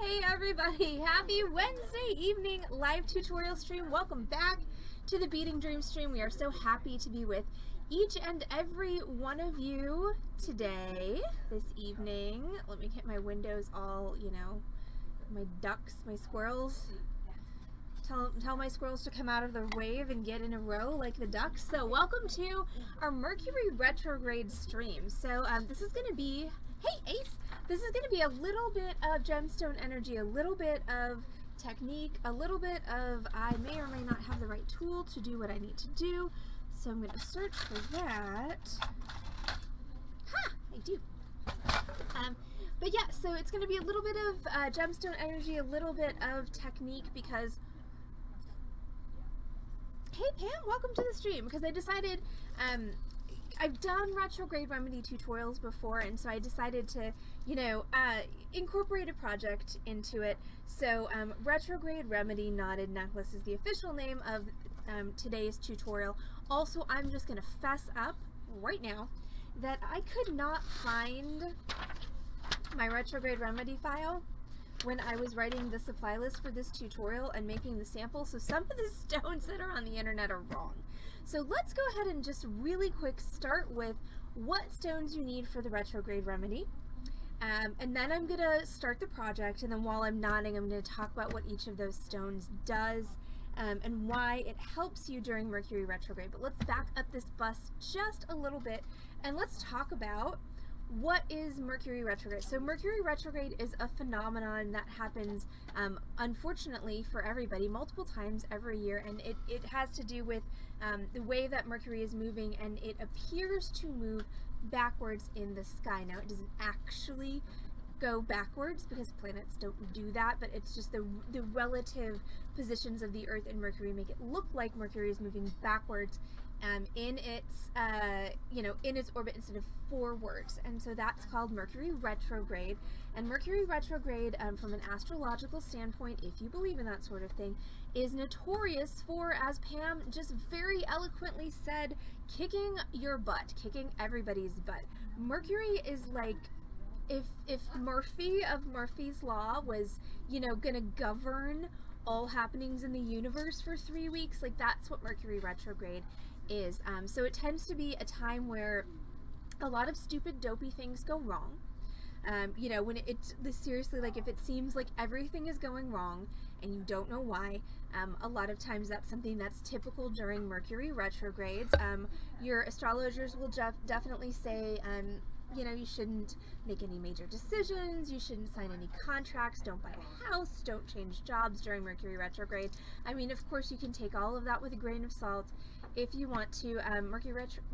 Hey everybody, happy Wednesday evening live tutorial stream. Welcome back to the Beading Dream stream. We are so happy to be with each and every one of you today, this evening. Let me get my windows all, my ducks, my squirrels. Tell my squirrels to come out of their wave and get in a row like the ducks. So welcome to our Mercury retrograde stream. So this is going to be, hey Ace, this is going to be a little bit of gemstone energy, a little bit of technique, a little bit of I may or may not have the right tool to do what I need to do. So I'm going to search for that. Ha! I do. But yeah, so it's going to be a little bit of gemstone energy, a little bit of technique because hey Pam, welcome to the stream, because I decided, I've done retrograde remedy tutorials before, and so I decided to, incorporate a project into it. So retrograde remedy knotted necklace is the official name of today's tutorial. Also, I'm just going to fess up right now that I could not find my retrograde remedy file when I was writing the supply list for this tutorial and making the sample, so some of the stones that are on the internet are wrong. So let's go ahead and just really quick start with what stones you need for the retrograde remedy. And then I'm going to start the project, and then while I'm nodding, I'm going to talk about what each of those stones does and why it helps you during Mercury retrograde. But let's back up this bus just a little bit and let's talk about what is Mercury retrograde. So Mercury retrograde is a phenomenon that happens, unfortunately for everybody, multiple times every year, and it has to do with the way that Mercury is moving, and it appears to move backwards in the sky. Now, it doesn't actually go backwards because planets don't do that, but it's just the relative positions of the Earth and Mercury make it look like Mercury is moving backwards in its orbit instead of forwards, and so that's called Mercury retrograde. And Mercury retrograde, from an astrological standpoint, if you believe in that sort of thing, is notorious for, as Pam just very eloquently said, kicking your butt, kicking everybody's butt. Mercury is like, if Murphy of Murphy's Law was, gonna govern all happenings in the universe for 3 weeks, like that's what Mercury retrograde is. So it tends to be a time where a lot of stupid, dopey things go wrong. When it's seriously, like if it seems like everything is going wrong and you don't know why, a lot of times that's something that's typical during Mercury retrogrades. Your astrologers will definitely say, you shouldn't make any major decisions, you shouldn't sign any contracts, don't buy a house, don't change jobs during Mercury retrograde. I mean, of course, you can take all of that with a grain of salt if you want to.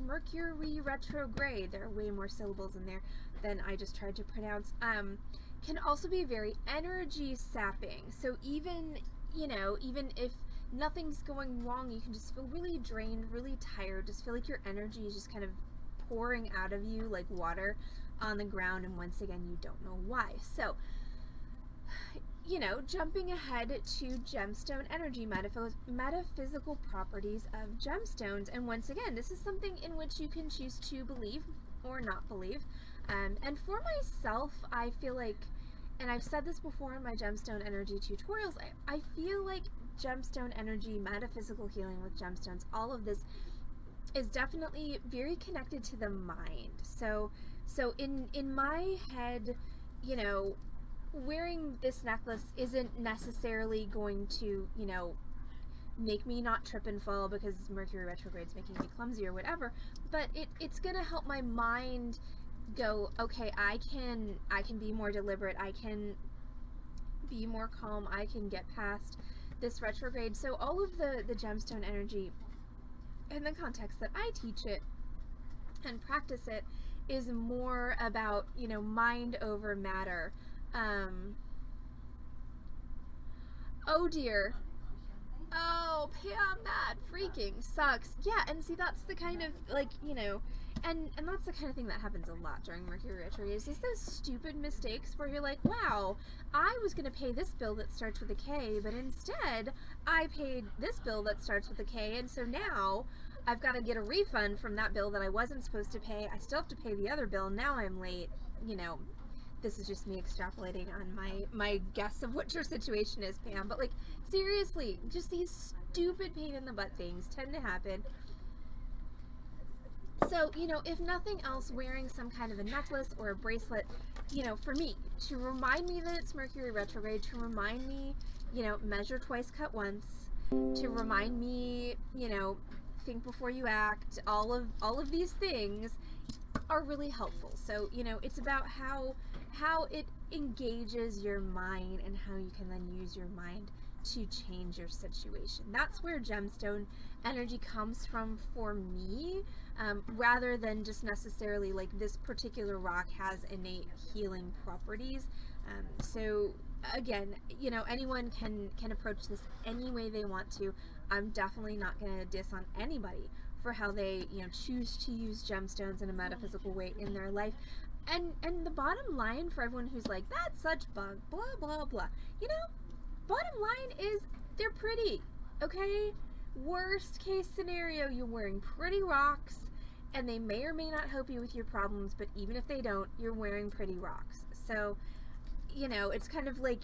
Mercury retrograde, there are way more syllables in there than I just tried to pronounce, can also be very energy sapping. So even if nothing's going wrong, you can just feel really drained, really tired, just feel like your energy is just kind of pouring out of you like water on the ground, and once again you don't know why. So jumping ahead to gemstone energy, metaphysical properties of gemstones, and once again this is something in which you can choose to believe or not believe, and for myself I feel like, and I've said this before in my gemstone energy tutorials, I feel like gemstone energy, metaphysical healing with gemstones, all of this is definitely very connected to the mind. So in my head, wearing this necklace isn't necessarily going to, make me not trip and fall because Mercury retrograde is making me clumsy or whatever, but it's gonna help my mind go, okay, I can be more deliberate, I can be more calm, I can get past this retrograde. So all of the gemstone energy, in the context that I teach it and practice it, is more about, mind over matter. Oh dear. Oh, Pam, that freaking sucks. Yeah, and see, that's the kind of, and that's the kind of thing that happens a lot during Mercury retrograde, is those stupid mistakes where you're like, wow, I was going to pay this bill that starts with a K, but instead I paid this bill that starts with a K, and so now I've got to get a refund from that bill that I wasn't supposed to pay. I still have to pay the other bill, now I'm late. this is just me extrapolating on my guess of what your situation is, Pam, but like, seriously, just these stupid pain in the butt things tend to happen. So, you know, if nothing else, wearing some kind of a necklace or a bracelet, you know, for me, to remind me that it's Mercury retrograde, to remind me, you know, measure twice, cut once, to remind me, you know, think before you act, all of these things are really helpful. So, you know, it's about how it engages your mind and how you can then use your mind to change your situation. That's where gemstone energy comes from for me, rather than just necessarily like this particular rock has innate healing properties. So again, you know, anyone can approach this any way they want to. I'm definitely not going to diss on anybody for how they, you know, choose to use gemstones in a metaphysical way in their life. And the bottom line for everyone who's like, that's such bug, blah, blah, blah. You know, bottom line is they're pretty, okay? Worst case scenario, you're wearing pretty rocks and they may or may not help you with your problems, but even if they don't, you're wearing pretty rocks. So, you know, it's kind of like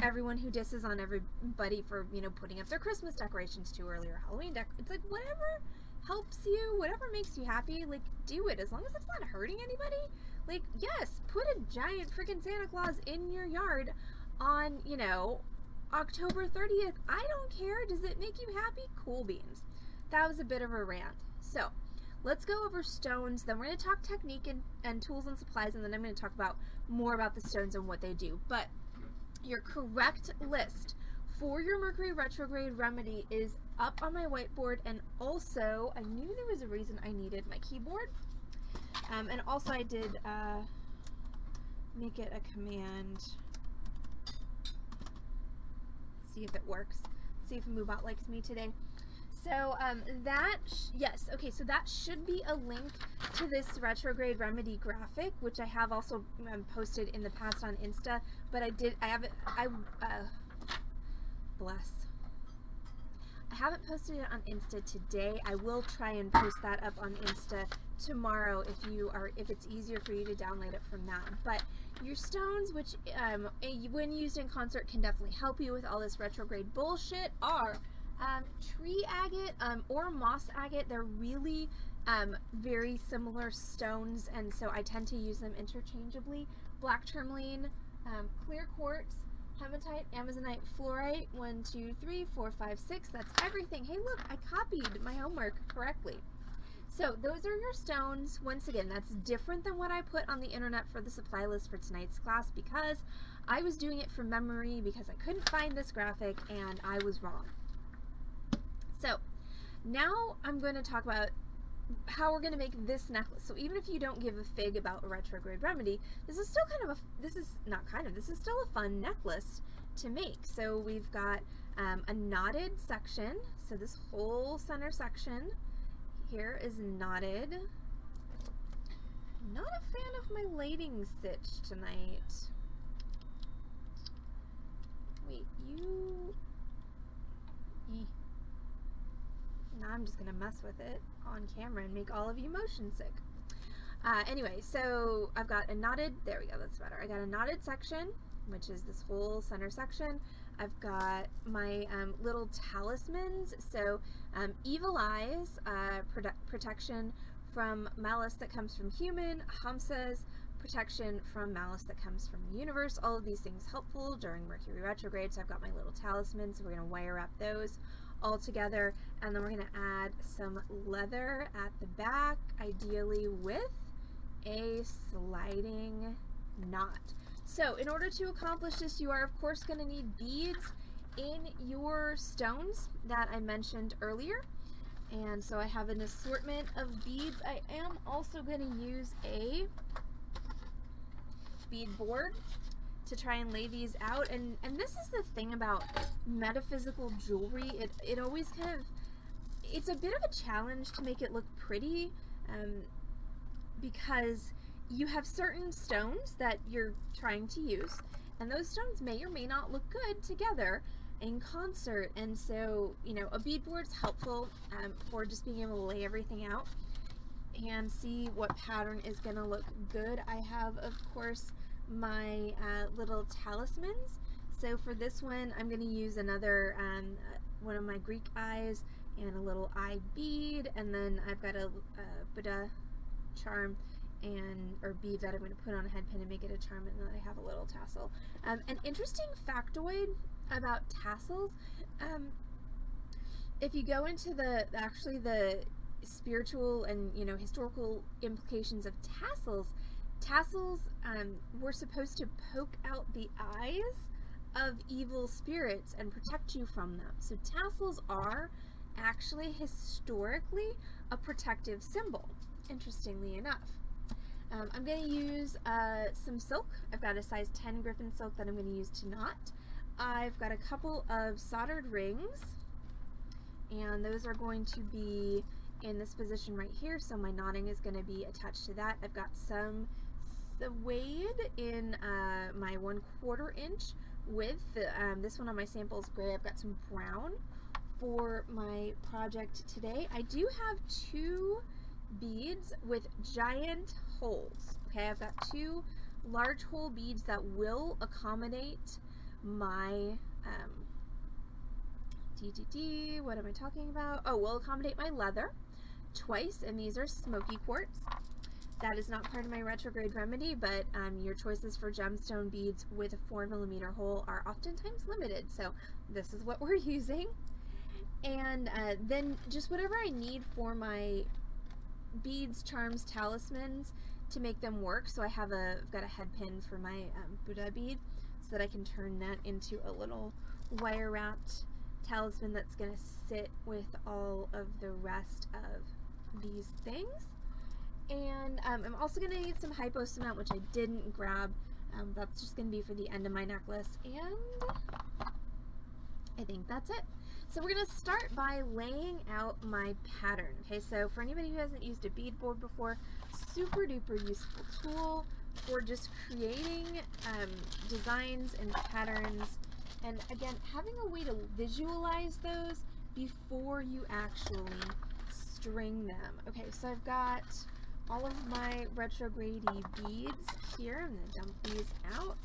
everyone who disses on everybody for, you know, putting up their Christmas decorations too early or Halloween it's like, whatever helps you, whatever makes you happy, like, do it, as long as it's not hurting anybody. Like, yes, put a giant freaking Santa Claus in your yard on, you know, October 30th. I don't care. Does it make you happy? Cool beans. That was a bit of a rant. So let's go over stones, then we're going to talk technique and tools and supplies, and then I'm going to talk about more about the stones and what they do. But your correct list for your Mercury retrograde remedy is up on my whiteboard, and also I knew there was a reason I needed my keyboard, and also I did make it a command. See if it works. See if Moobot likes me today. So yes, okay, so that should be a link to this retrograde remedy graphic, which I have also posted in the past on Insta, but I haven't posted it on Insta today. I will try and post that up on Insta tomorrow if it's easier for you to download it from that. But your stones, which when used in concert can definitely help you with all this retrograde bullshit, are tree agate or moss agate. They're really very similar stones, and so I tend to use them interchangeably. Black tourmaline, clear quartz, hematite, amazonite, fluorite, 1, 2, 3, 4, 5, 6. That's everything. Hey, look, I copied my homework correctly. So those are your stones. Once again, that's different than what I put on the internet for the supply list for tonight's class, because I was doing it from memory because I couldn't find this graphic and I was wrong. So now I'm going to talk about how we're going to make this necklace. So even if you don't give a fig about a retrograde remedy, this is still this is still a fun necklace to make. So we've got a knotted section. So this whole center section here is knotted. Not a fan of my lighting stitch tonight. Wait, now I'm just gonna mess with it on camera and make all of you motion sick. Anyway, so I've got a knotted, there we go, that's better. I got a knotted section, which is this whole center section. I've got my little talismans. So evil eyes, protection from malice that comes from human, hamsas, protection from malice that comes from the universe. All of these things helpful during Mercury retrograde. So I've got my little talismans. So we're going to wire up those all together, and then we're going to add some leather at the back, ideally with a sliding knot. So in order to accomplish this, you are of course going to need beads in your stones that I mentioned earlier. And so I have an assortment of beads. I am also going to use a bead board to try and lay these out. And this is the thing about metaphysical jewelry. It always kind of, it's a bit of a challenge to make it look pretty, because you have certain stones that you're trying to use, and those stones may or may not look good together in concert. And so, you know, a beadboard's helpful for just being able to lay everything out. and see what pattern is going to look good. I have, of course, my little talismans. So for this one, I'm going to use another one of my Greek eyes and a little eye bead, and then I've got a Buddha charm or bead that I'm going to put on a head pin and make it a charm, and then I have a little tassel. An interesting factoid about tassels, if you go into the spiritual and historical implications of tassels were supposed to poke out the eyes of evil spirits and protect you from them. So tassels are actually historically a protective symbol, interestingly enough. I'm going to use some silk. I've got a size 10 griffin silk that I'm going to use to knot. I've got a couple of soldered rings, and those are going to be in this position right here, so my knotting is going to be attached to that. I've got some suede in my 1/4 inch width. This one on my sample is gray. I've got some brown for my project today. I do have 2 beads with giant holes. Okay, I've got 2 large hole beads that will accommodate my what am I talking about? Oh, will accommodate my leather twice, and these are smoky quartz. That is not part of my retrograde remedy, but your choices for gemstone beads with a 4mm hole are oftentimes limited, so this is what we're using. And then just whatever I need for my beads, charms, talismans to make them work. So I've got a head pin for my Buddha bead, so that I can turn that into a little wire wrapped talisman that's going to sit with all of the rest of these things. And I'm also going to need some hypo cement, which I didn't grab. That's just going to be for the end of my necklace, and I think that's it. So we're going to start by laying out my pattern. Okay, so for anybody who hasn't used a bead board before, super duper useful tool for just creating designs and patterns, and again, having a way to visualize those before you actually string them. Okay, so I've got all of my retrograde-y beads here. I'm going to dump these out.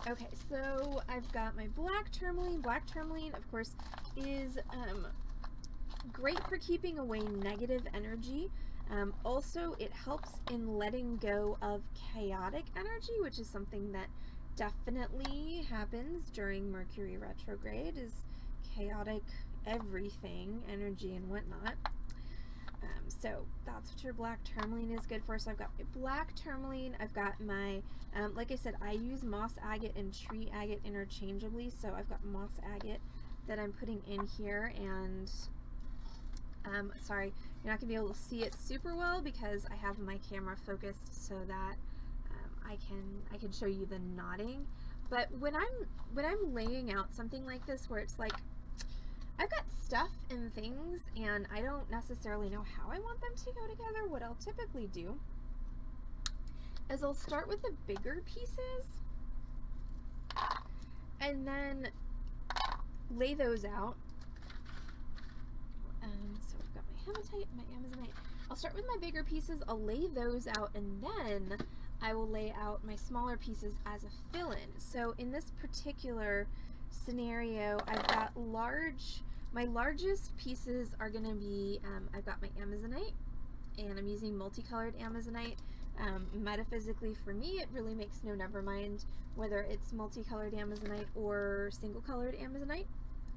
Okay, so I've got my black tourmaline. Black tourmaline, of course, is great for keeping away negative energy. Also, it helps in letting go of chaotic energy, which is something that definitely happens during Mercury retrograde, is chaotic everything, energy and whatnot. So that's what your black tourmaline is good for. So I've got my black tourmaline. I've got my, like I said, I use moss agate and tree agate interchangeably. So I've got moss agate that I'm putting in here, and sorry, you're not gonna be able to see it super well because I have my camera focused so that I can show you the knotting. But when I'm laying out something like this, where it's like I've got stuff and things and I don't necessarily know how I want them to go together, what I'll typically do is I'll start with the bigger pieces and then lay those out. So I've got my hematite and my amazonite. I'll start with my bigger pieces, I'll lay those out, and then I will lay out my smaller pieces as a fill-in. So in this particular scenario, I've got my largest pieces are going to be, I've got my amazonite, and I'm using multicolored amazonite. Metaphysically for me, it really makes no never mind whether it's multicolored amazonite or single colored amazonite,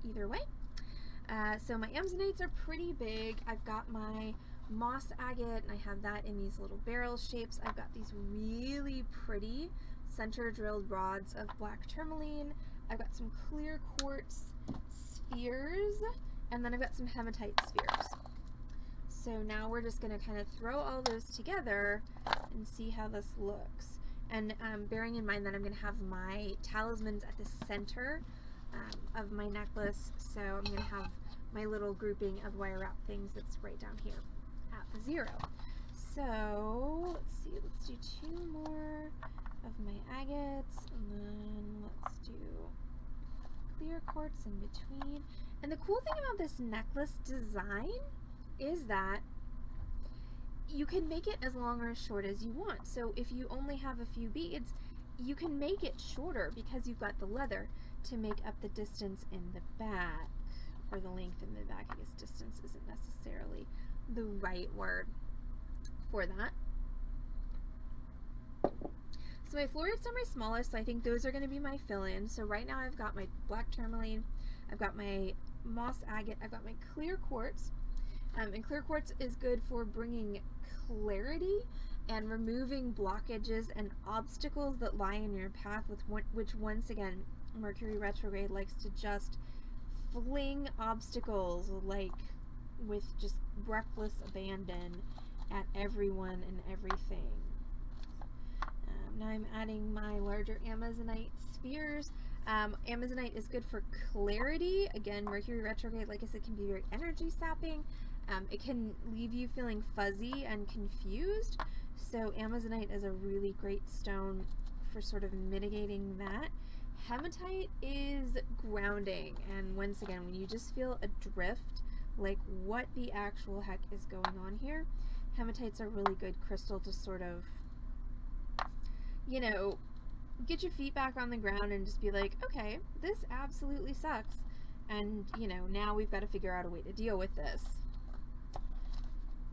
either way. So my amazonites are pretty big. I've got my moss agate, and I have that in these little barrel shapes. I've got these really pretty center drilled rods of black tourmaline. I've got some clear quartz spheres, and then I've got some hematite spheres. So now we're just going to kind of throw all those together and see how this looks. And bearing in mind that I'm going to have my talismans at the center of my necklace, so I'm going to have my little grouping of wire wrap things that's right down here at the 0. So let's see, let's do 2 more of my agates, and then let's do clear quartz in between. And the cool thing about this necklace design is that you can make it as long or as short as you want. So if you only have a few beads, you can make it shorter because you've got the leather to make up the distance in the back, or the length in the back. I guess distance isn't necessarily the right word for that. So my florets are my smallest, so I think those are going to be my fill-in. So right now I've got my black tourmaline, I've got my moss agate, I've got my clear quartz. And clear quartz is good for bringing clarity and removing blockages and obstacles that lie in your path, which once again, Mercury retrograde likes to just fling obstacles like with just reckless abandon at everyone and everything. Now I'm adding my larger Amazonite spheres. Amazonite is good for clarity. Again, Mercury retrograde, like I said, can be very energy sapping. It can leave you feeling fuzzy and confused. So Amazonite is a really great stone for sort of mitigating that. Hematite is grounding, and once again, when you just feel adrift, like what the actual heck is going on here, hematite's a really good crystal to sort of, you know, get your feet back on the ground and just be like, okay, this absolutely sucks, and you know, now we've got to figure out a way to deal with this.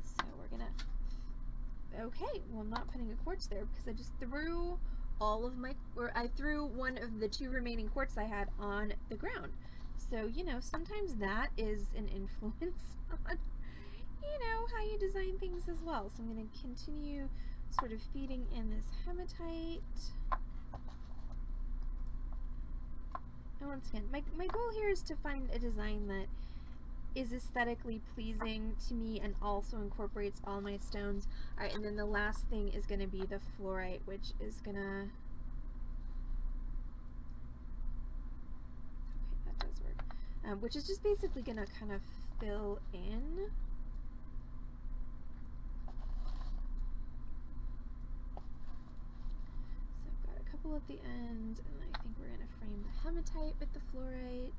So we're gonna, okay, well, I'm not putting a quartz there because I just threw all of my, or I threw one of the 2 remaining quartz I had on the ground. So, you know, sometimes that is an influence on, you know, how you design things as well. So I'm going to continue sort of feeding in this hematite. And once again, my goal here is to find a design that is aesthetically pleasing to me and also incorporates all my stones. Alright, and then the last thing is going to be the fluorite, which is going to... Okay, that does work. Which is just basically going to kind of fill in. So I've got a couple at the ends, and I think we're going to frame the hematite with the fluorite.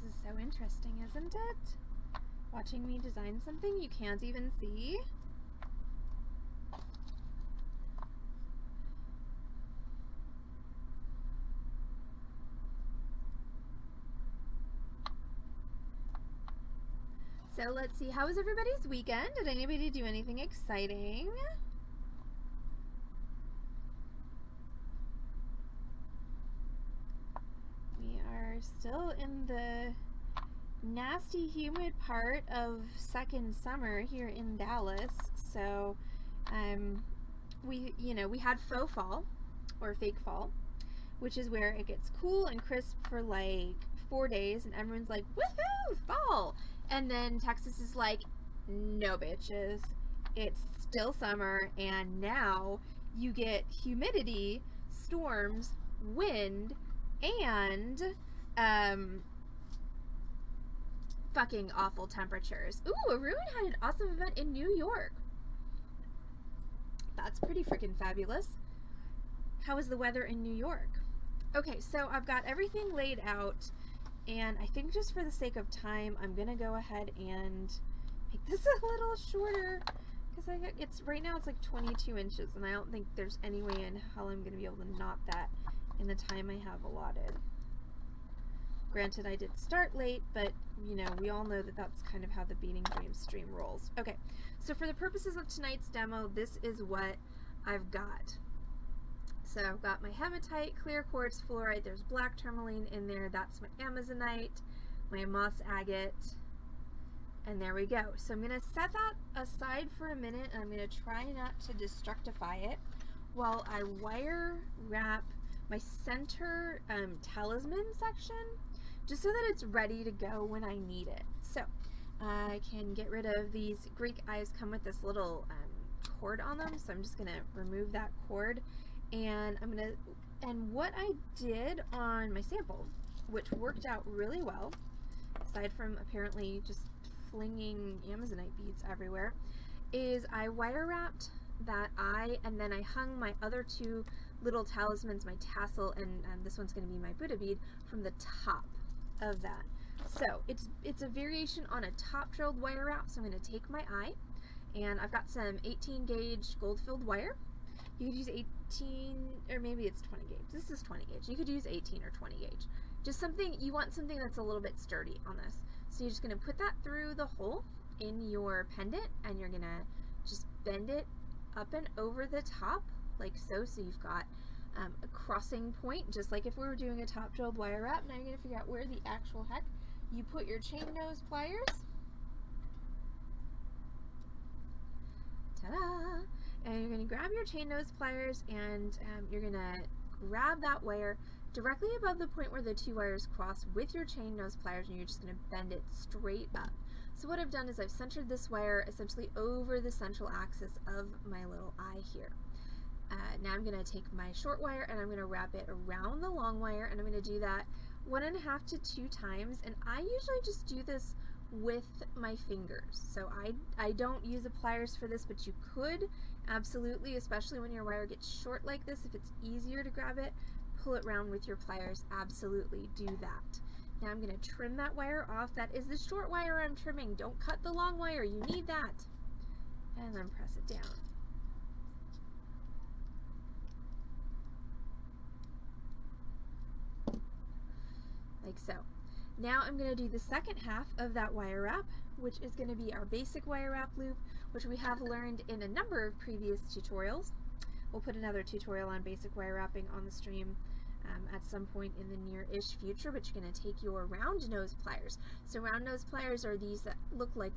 This is so interesting, isn't it? Watching me design something you can't even see. So let's see, how was everybody's weekend? Did anybody do anything exciting? Still in the nasty humid part of second summer here in Dallas, so we had faux fall or fake fall, which is where it gets cool and crisp for like 4 days and everyone's like, woohoo, fall, and then Texas is like, no bitches, it's still summer, and now you get humidity, storms, wind, and fucking awful temperatures. Ooh, Arun had an awesome event in New York. That's pretty freaking fabulous. How is the weather in New York? Okay, so I've got everything laid out, and I think just for the sake of time, I'm gonna go ahead and make this a little shorter, because it's right now it's like 22 inches, and I don't think there's any way in hell I'm gonna be able to knot that in the time I have allotted. Granted, I did start late, but, you know, we all know that that's kind of how the Beading Dream stream rolls. Okay, so for the purposes of tonight's demo, this is what I've got. So I've got my hematite, clear quartz, fluorite, there's black tourmaline in there, that's my Amazonite, my moss agate, and there we go. So I'm going to set that aside for a minute, and I'm going to try not to destructify it while I wire wrap my center talisman section, just so that it's ready to go when I need it. So I can get rid of these Greek eyes, come with this little cord on them, so I'm just gonna remove that cord, and and what I did on my sample, which worked out really well, aside from apparently just flinging Amazonite beads everywhere, is I wire wrapped that eye, and then I hung my other two little talismans, my tassel, and this one's going to be my Buddha bead, from the top of that. So it's a variation on a top drilled wire wrap. So I'm going to take my eye, and I've got some 18 gauge gold filled wire. You could use 18, or maybe it's 20 gauge. This is 20 gauge. You could use 18 or 20 gauge. Just something, you want something that's a little bit sturdy on this. So you're just going to put that through the hole in your pendant, and you're going to just bend it up and over the top like so. So you've got a crossing point, just like if we were doing a top drilled wire wrap. Now you're going to figure out where the actual heck you put your chain nose pliers. Ta-da! And you're going to grab your chain nose pliers, and you're going to grab that wire directly above the point where the two wires cross with your chain nose pliers, and you're just going to bend it straight up. So what I've done is I've centered this wire essentially over the central axis of my little eye here. Now I'm going to take my short wire and I'm going to wrap it around the long wire, and I'm going to do that 1.5 to 2 times, and I usually just do this with my fingers. So I don't use the pliers for this, but you could absolutely, especially when your wire gets short like this, if it's easier to grab it, pull it around with your pliers, absolutely do that. Now I'm going to trim that wire off. That is the short wire I'm trimming. Don't cut the long wire, you need that. And then press it down. Like so. Now I'm going to do the second half of that wire wrap, which is going to be our basic wire wrap loop, which we have learned in a number of previous tutorials. We'll put another tutorial on basic wire wrapping on the stream at some point in the near-ish future, but you're going to take your round nose pliers. So round nose pliers are these that look like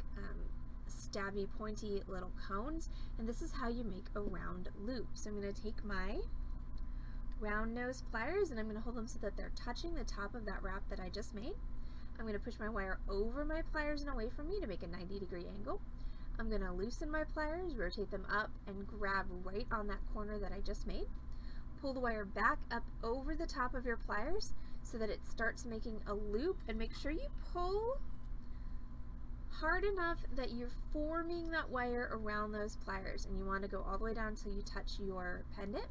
stabby, pointy little cones, and this is how you make a round loop. So I'm going to take my round nose pliers, and I'm going to hold them so that they're touching the top of that wrap that I just made. I'm going to push my wire over my pliers and away from me to make a 90-degree angle. I'm going to loosen my pliers, rotate them up, and grab right on that corner that I just made. Pull the wire back up over the top of your pliers so that it starts making a loop, and make sure you pull hard enough that you're forming that wire around those pliers, and you want to go all the way down until you touch your pendant.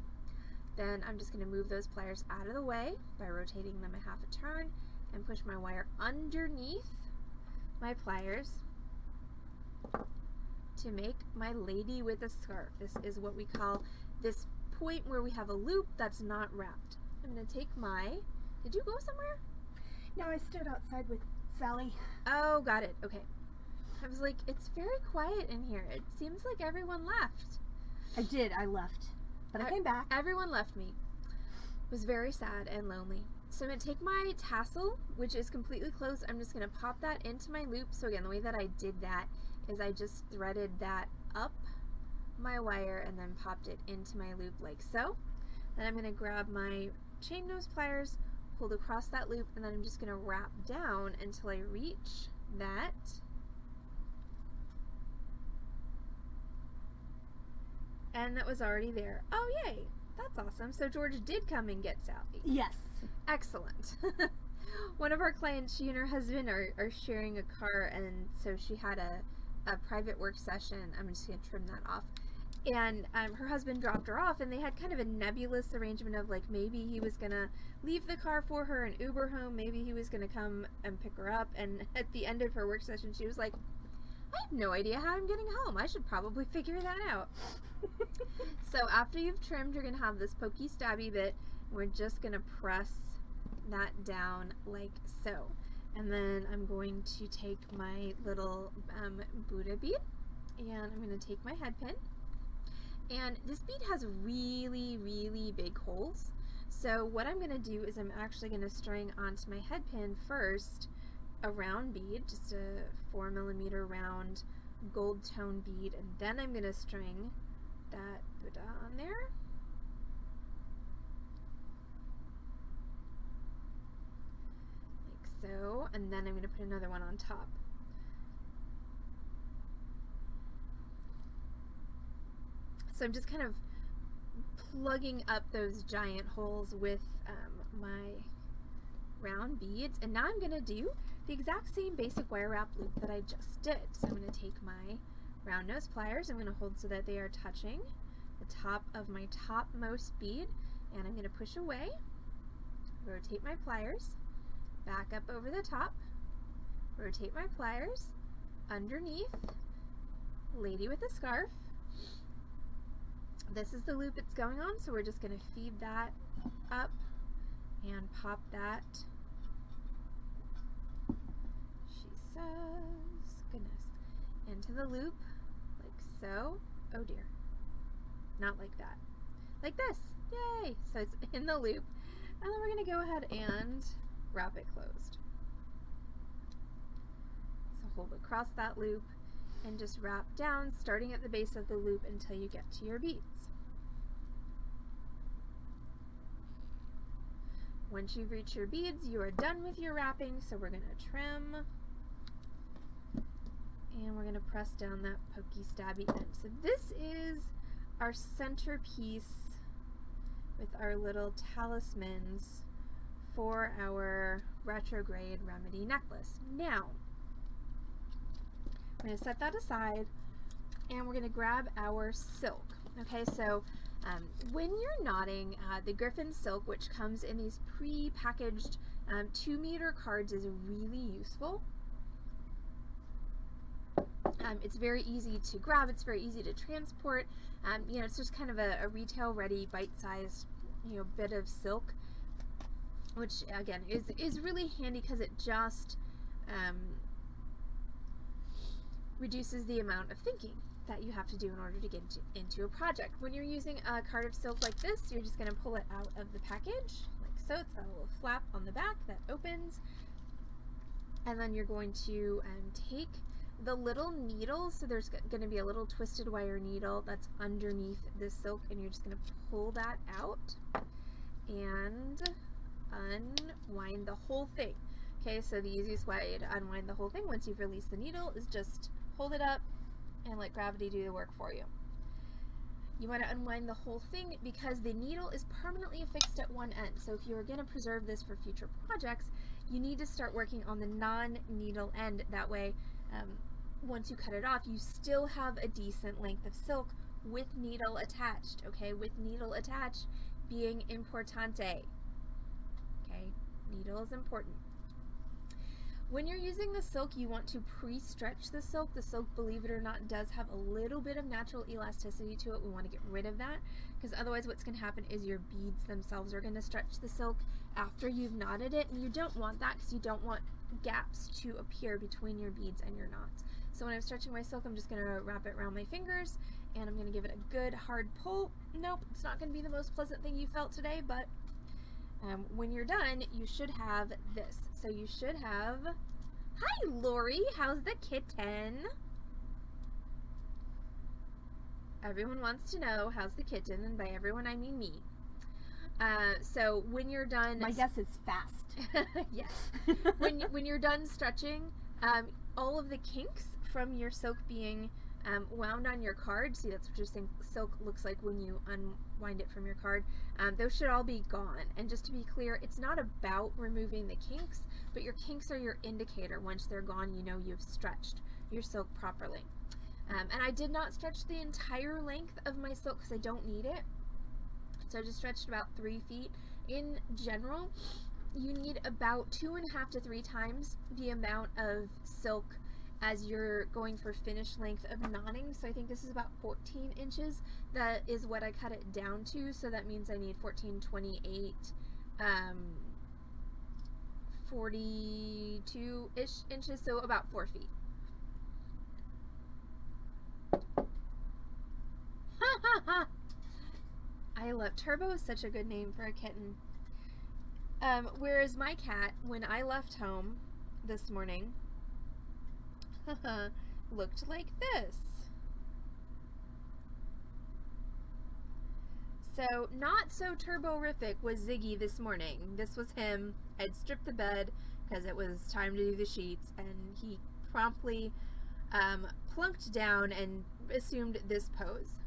Then I'm just going to move those pliers out of the way by rotating them a half a turn and push my wire underneath my pliers to make my lady with a scarf. This is what we call this point where we have a loop that's not wrapped. I'm going to take my, did you go somewhere? No, I stood outside with Sally. Oh, got it. Okay. I was like, it's very quiet in here. It seems like everyone left. I left. But I came back. Everyone left me. It was very sad and lonely. So I'm going to take my tassel, which is completely closed. I'm just going to pop that into my loop. So again, the way that I did that is I just threaded that up my wire and then popped it into my loop like so. Then I'm going to grab my chain nose pliers, pulled across that loop, and then I'm just going to wrap down until I reach that. And that was already there. Oh, yay. That's awesome. So George did come and get Sally. Yes. Excellent. One of our clients, she and her husband are sharing a car, and so she had a private work session. I'm just going to trim that off. And her husband dropped her off, and they had kind of a nebulous arrangement of, like, maybe he was going to leave the car for her and Uber home. Maybe he was going to come and pick her up. And at the end of her work session, she was like, I have no idea how I'm getting home. I should probably figure that out. So after you've trimmed, you're going to have this pokey stabby bit. We're just going to press that down like so. And then I'm going to take my little Buddha bead, and I'm going to take my head pin. And this bead has really, really big holes. So what I'm going to do is I'm actually going to string onto my head pin first a round bead, just a 4mm round gold tone bead, and then I'm going to string that Buddha on there. Like so, and then I'm going to put another one on top. So I'm just kind of plugging up those giant holes with my round beads, and now I'm going to do the exact same basic wire wrap loop that I just did. So I'm going to take my round nose pliers, I'm going to hold so that they are touching the top of my topmost bead, and I'm going to push away, rotate my pliers, back up over the top, rotate my pliers, underneath, lady with a scarf. This is the loop it's going on, so we're just going to feed that up and pop that. She says, goodness, into the loop, like so. Oh dear, not like that, like this. Yay! So it's in the loop, and then we're going to go ahead and wrap it closed. So hold across that loop and just wrap down, starting at the base of the loop until you get to your beads. Once you've reached your beads, you are done with your wrapping, so we're going to trim, and we're going to press down that pokey stabby end. So this is our centerpiece with our little talismans for our retrograde remedy necklace. Now, I'm going to set that aside, and we're going to grab our silk. Okay, so when you're knotting, the Griffin silk, which comes in these pre-packaged 2-meter cards, is really useful. It's very easy to grab, it's very easy to transport. You know, it's just kind of a retail-ready, bite-sized, you know, bit of silk, which again is really handy because it just reduces the amount of thinking that you have to do in order to get into a project. When you're using a card of silk like this, you're just going to pull it out of the package, like so. It's got a little flap on the back that opens, and then you're going to take the little needle, so there's going to be a little twisted wire needle that's underneath this silk, and you're just going to pull that out and unwind the whole thing. Okay, so the easiest way to unwind the whole thing once you've released the needle is just hold it up and let gravity do the work for you. You want to unwind the whole thing because the needle is permanently affixed at one end. So if you are going to preserve this for future projects, you need to start working on the non-needle end. That way, once you cut it off, you still have a decent length of silk with needle attached. Okay, with needle attached being importante. Okay, needle is important. When you're using the silk, you want to pre-stretch the silk. The silk, believe it or not, does have a little bit of natural elasticity to it. We want to get rid of that, because otherwise what's going to happen is your beads themselves are going to stretch the silk after you've knotted it, and you don't want that because you don't want gaps to appear between your beads and your knots. So when I'm stretching my silk, I'm just going to wrap it around my fingers, and I'm going to give it a good hard pull. Nope, it's not going to be the most pleasant thing you felt today, but when you're done, you should have this. So you should have, hi Lori, how's the kitten? Everyone wants to know how's the kitten, and by everyone I mean me. So when you're done, my guess is fast. Yes. when you're done stretching, all of the kinks from your silk being wound on your card, see, that's what your silk looks like when you unwind it from your card, those should all be gone. And just to be clear, it's not about removing the kinks, but your kinks are your indicator. Once they're gone, you know you've stretched your silk properly. And I did not stretch the entire length of my silk because I don't need it, so I just stretched about 3 feet. In general, you need about 2.5 to 3 times the amount of silk as you're going for finish length of knotting. So I think this is about 14 inches. That is what I cut it down to. So that means I need 14, 28, 42-ish inches. So about 4 feet. I love Turbo is such a good name for a kitten. Whereas my cat, when I left home this morning, looked like this. So not so turborific was Ziggy this morning. This was him. I'd stripped the bed because it was time to do the sheets, and he promptly plunked down and assumed this pose.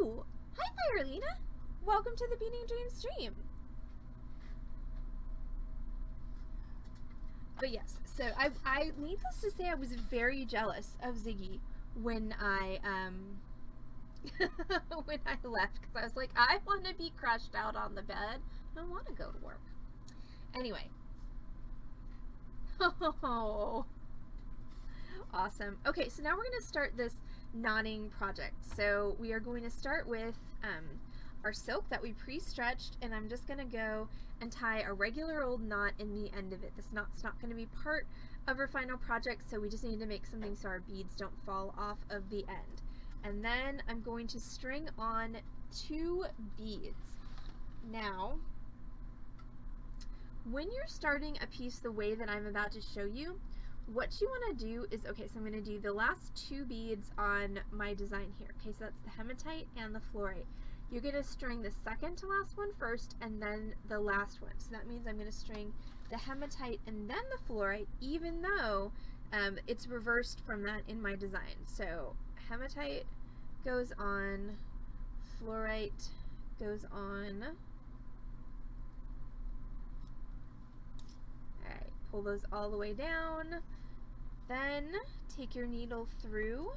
Ooh, hi Firelina. Welcome to the Beading Dreams stream. But yes, so I needless to say, I was very jealous of Ziggy when I when I left, because I was like, I want to be crushed out on the bed. I don't want to go to work. Anyway. Oh, awesome. Okay, so now we're going to start this knotting project. So we are going to start with our silk that we pre-stretched, and I'm just going to go and tie a regular old knot in the end of it. This knot's not going to be part of our final project, so we just need to make something so our beads don't fall off of the end. And then I'm going to string on 2 beads. Now, when you're starting a piece the way that I'm about to show you, what you want to do is, okay, so I'm going to do the last 2 beads on my design here. Okay, so that's the hematite and the fluorite. You're going to string the second to last one first and then the last one. So that means I'm going to string the hematite and then the fluorite, even though it's reversed from that in my design. So hematite goes on, fluorite goes on. Alright, pull those all the way down. Then take your needle through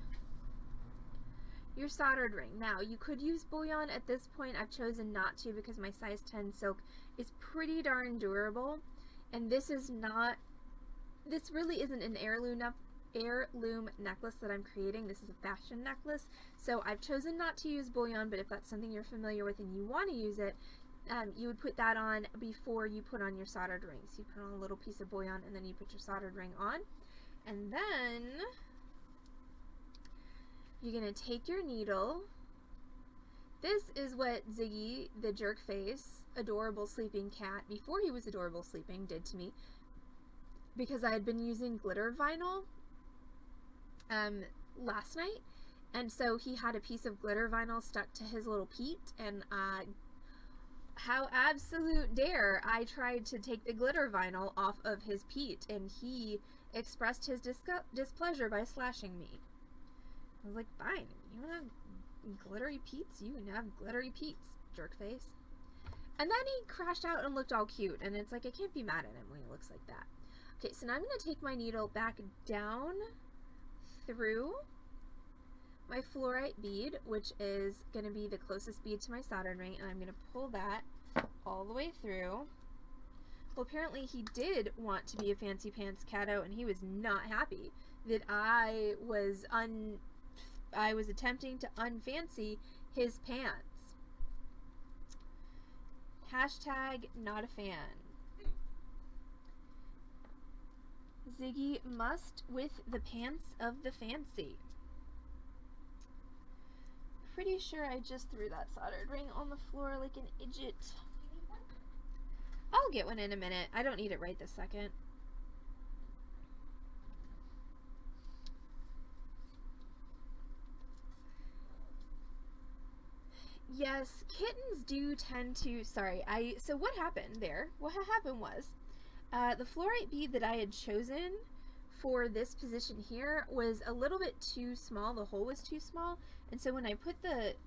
your soldered ring. Now, you could use bullion. At this point, I've chosen not to because my size 10 silk is pretty darn durable. And this really isn't an heirloom necklace that I'm creating. This is a fashion necklace. So I've chosen not to use bullion, but if that's something you're familiar with and you want to use it, you would put that on before you put on your soldered ring. So you put on a little piece of bullion and then you put your soldered ring on. And then you're going to take your needle. This is what Ziggy, the jerk face, adorable sleeping cat, before he was adorable sleeping, did to me. Because I had been using glitter vinyl last night. And so he had a piece of glitter vinyl stuck to his little peat. And how absolute dare I tried to take the glitter vinyl off of his peat. And he expressed his displeasure by slashing me. I was like, fine, you want to have glittery peats? You can have glittery peats, jerk face. And then he crashed out and looked all cute, and it's like, I can't be mad at him when he looks like that. Okay, so now I'm going to take my needle back down through my fluorite bead, which is going to be the closest bead to my soldered ring, and I'm going to pull that all the way through. Well, apparently he did want to be a fancy pants catto, and he was not happy that I was attempting to unfancy his pants. Hashtag not a fan. Ziggy must with the pants of the fancy. Pretty sure I just threw that soldered ring on the floor like an idiot. I'll get one in a minute. I don't need it right this second. Yes, kittens do tend to, so what happened there, what happened was, the fluorite bead that I had chosen for this position here was a little bit too small, the hole was too small, and so when I put the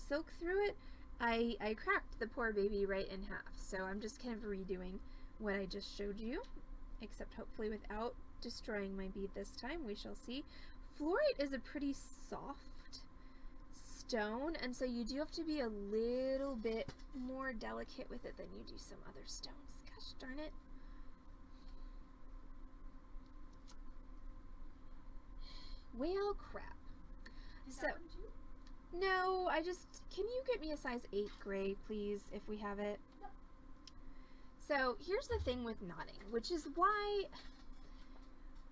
silk through it, I cracked the poor baby right in half. So I'm just kind of redoing what I just showed you, except hopefully without destroying my bead this time. We shall see. Fluorite is a pretty soft stone, and so you do have to be a little bit more delicate with it than you do some other stones. Gosh darn it. Well, crap. So, no, can you get me a size 8 gray, please, if we have it? No. So, here's the thing with knotting, which is why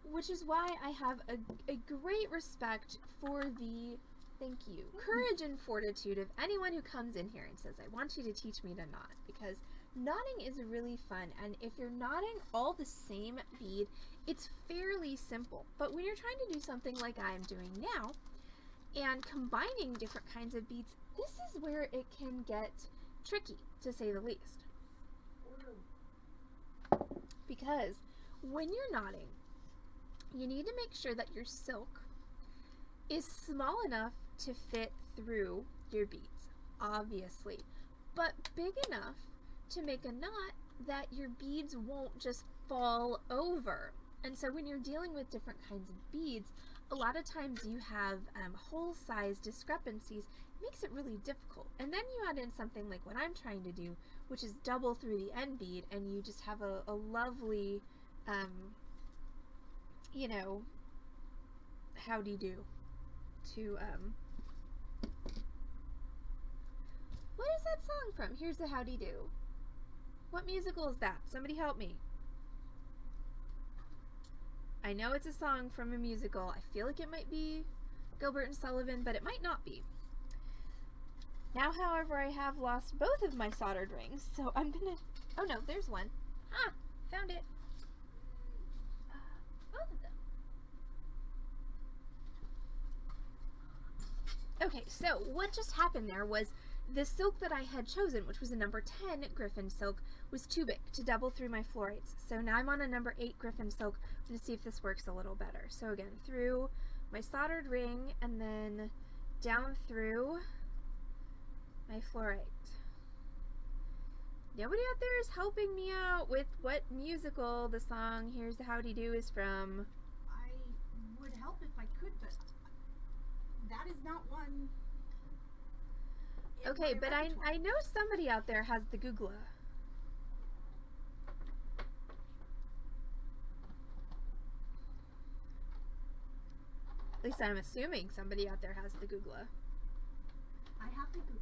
I have a great respect for the, thank you, courage and fortitude of anyone who comes in here and says, I want you to teach me to knot, because knotting is really fun, and if you're knotting all the same bead, it's fairly simple. But when you're trying to do something like I'm doing now, and combining different kinds of beads, this is where it can get tricky, to say the least. Because when you're knotting, you need to make sure that your silk is small enough to fit through your beads, obviously, but big enough to make a knot that your beads won't just fall over. And so when you're dealing with different kinds of beads, a lot of times you have hole size discrepancies. It makes it really difficult. And then you add in something like what I'm trying to do, which is double through the end bead, and you just have a lovely, you know, howdy-do to, what is that song from? Here's the howdy-do. What musical is that? Somebody help me. I know it's a song from a musical. I feel like it might be Gilbert and Sullivan, but it might not be. Now, however, I have lost both of my soldered rings, so I'm gonna... Oh no, there's one. Ah, found it. Both of them. Okay, so what just happened there was the silk that I had chosen, which was a number 10 Griffin silk, was too big to double through my florets. So now I'm on a number 8 Griffin silk. I'm going to see if this works a little better. So again, through my soldered ring and then down through my floret. Nobody out there is helping me out with what musical the song Here's the Howdy Do is from. I would help if I could, but that is not one. Okay, but I know somebody out there has the Googla. At least I'm assuming somebody out there has the Googla. I have the Googla.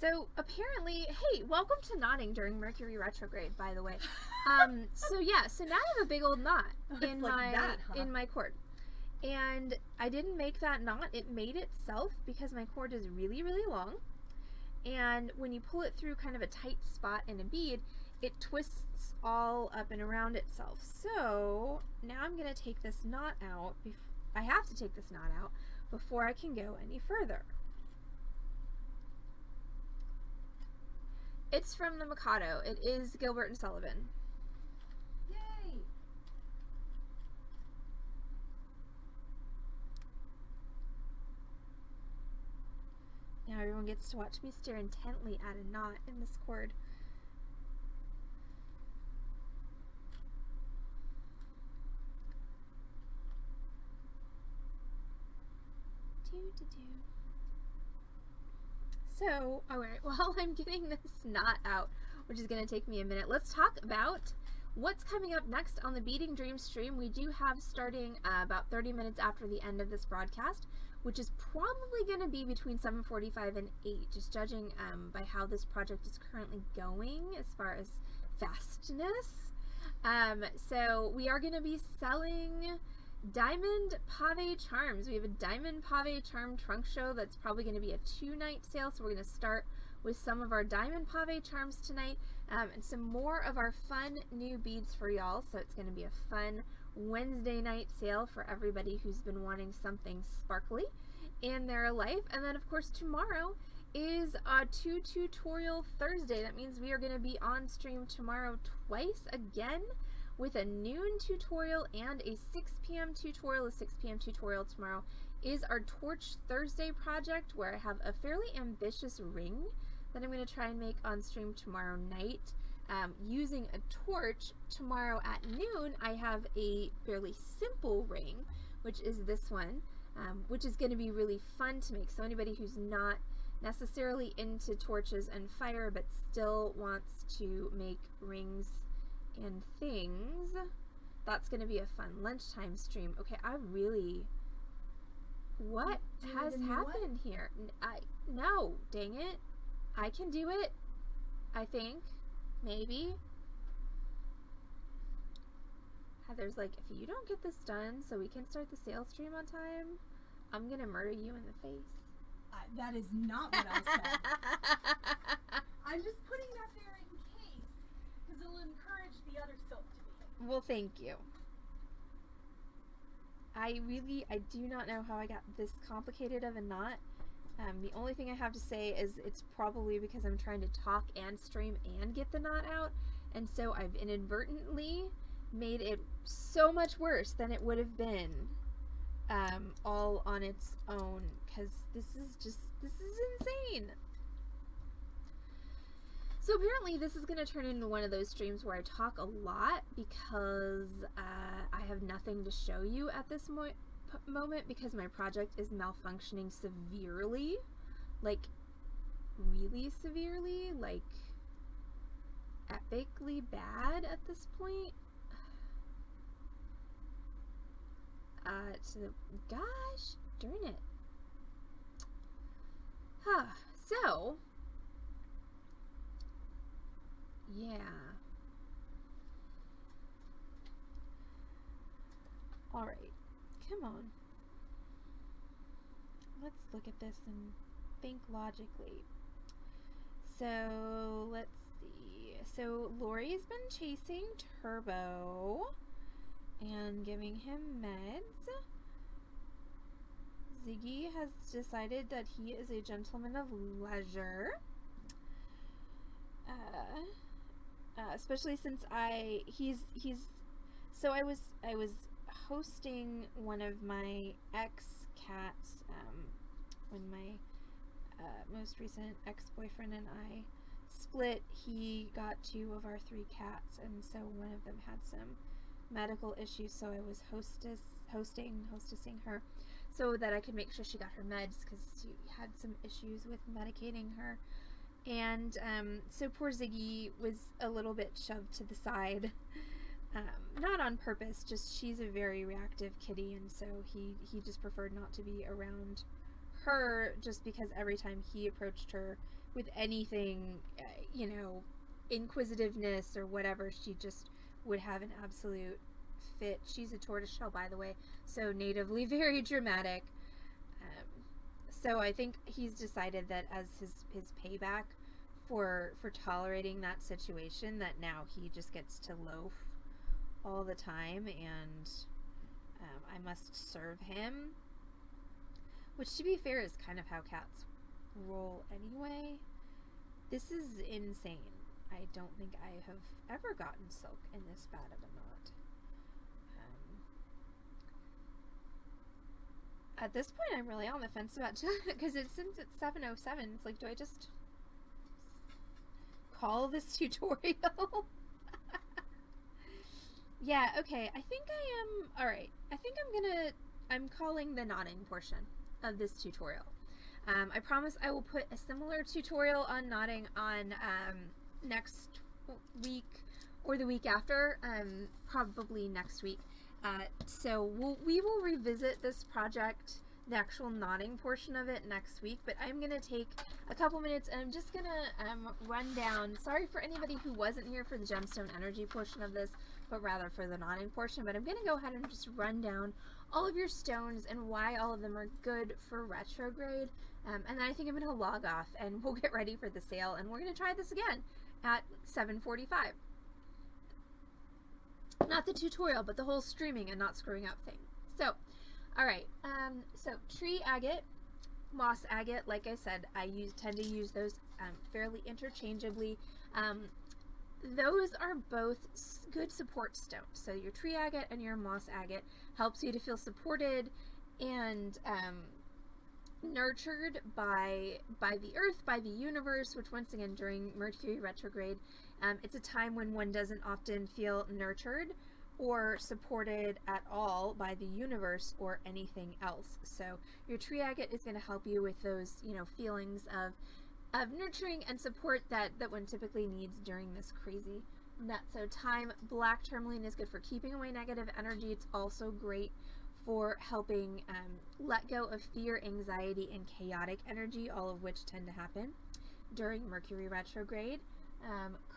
So apparently, hey, welcome to knotting during Mercury retrograde, by the way. So yeah, so now I have a big old knot in in my cord. And I didn't make that knot, it made itself because my cord is really, really long. And when you pull it through kind of a tight spot in a bead, it twists all up and around itself. So now I'm going to take this knot out. I have to take this knot out before I can go any further. It's from the Mikado. It is Gilbert and Sullivan. Yay! Now everyone gets to watch me stare intently at a knot in this cord. So, alright, while I'm getting this knot out, which is going to take me a minute, let's talk about what's coming up next on the Beading Dream stream. We do have starting about 30 minutes after the end of this broadcast, which is probably going to be between 7:45 and 8, just judging by how this project is currently going as far as fastness. So we are going to be selling diamond pave charms. We have a diamond pave charm trunk show that's probably going to be a 2-night sale, so we're going to start with some of our diamond pave charms tonight and some more of our fun new beads for y'all. So it's going to be a fun Wednesday night sale for everybody who's been wanting something sparkly in their life. And then of course tomorrow is a tutorial Thursday. That means we are going to be on stream tomorrow twice again, with a noon tutorial and a 6 p.m. tutorial. A 6 p.m. tutorial tomorrow is our Torch Thursday project, where I have a fairly ambitious ring that I'm going to try and make on stream tomorrow night. Using a torch tomorrow at noon, I have a fairly simple ring, which is this one, which is going to be really fun to make. So anybody who's not necessarily into torches and fire but still wants to make rings and things, that's going to be a fun lunchtime stream. Okay, what has happened here? No, dang it. I can do it, I think. Maybe. Heather's like, if you don't get this done so we can start the sales stream on time, I'm going to murder you in the face. That is not what I said. I'm just putting that there in case, because it'll encourage the other silk to be. Well, thank you. I do not know how I got this complicated of a knot. The only thing I have to say is it's probably because I'm trying to talk and stream and get the knot out, and so I've inadvertently made it so much worse than it would have been all on its own, because this is insane. So apparently this is going to turn into one of those streams where I talk a lot because I have nothing to show you at this moment because my project is malfunctioning severely, like really severely, like epically bad at this point. So, gosh darn it. So, yeah. Alright, come on. Let's look at this and think logically. So, let's see. So, Lori's been chasing Turbo and giving him meds. Ziggy has decided that he is a gentleman of leisure. Especially since I was hosting one of my ex-cats when my most recent ex-boyfriend and I split. He got 2 of our 3 cats, and so one of them had some medical issues, so I was hostessing her so that I could make sure she got her meds because she had some issues with medicating her. And so poor Ziggy was a little bit shoved to the side, not on purpose, just she's a very reactive kitty, and so he just preferred not to be around her, just because every time he approached her with anything, you know, inquisitiveness or whatever, she just would have an absolute fit. She's a tortoiseshell, by the way, so natively very dramatic. So I think he's decided that as his payback for tolerating that situation, that now he just gets to loaf all the time, and I must serve him. Which, to be fair, is kind of how cats roll anyway. This is insane. I don't think I have ever gotten silk in this bad of a knot. At this point, I'm really on the fence about because since it's 7:07, it's like, do I just call this tutorial? Yeah, okay, I think I am. Alright, I think I'm calling the knotting portion of this tutorial. I promise I will put a similar tutorial on knotting on next week or the week after, probably next week. So we will revisit this project, the actual knotting portion of it, next week, but I'm going to take a couple minutes and I'm just going to run down. Sorry for anybody who wasn't here for the gemstone energy portion of this, but rather for the knotting portion, but I'm going to go ahead and just run down all of your stones and why all of them are good for retrograde, and then I think I'm going to log off and we'll get ready for the sale, and we're going to try this again at 7:45. Not the tutorial, but the whole streaming and not screwing up thing. So, alright, so tree agate, moss agate, like I said, I tend to use those fairly interchangeably. Those are both good support stones. So your tree agate and your moss agate helps you to feel supported and nurtured by the earth, by the universe, which once again during Mercury retrograde, it's a time when one doesn't often feel nurtured or supported at all by the universe or anything else. So your tree agate is going to help you with those, you know, feelings of nurturing and support that one typically needs during this crazy nutso time. Black tourmaline is good for keeping away negative energy. It's also great for helping let go of fear, anxiety, and chaotic energy, all of which tend to happen during Mercury retrograde.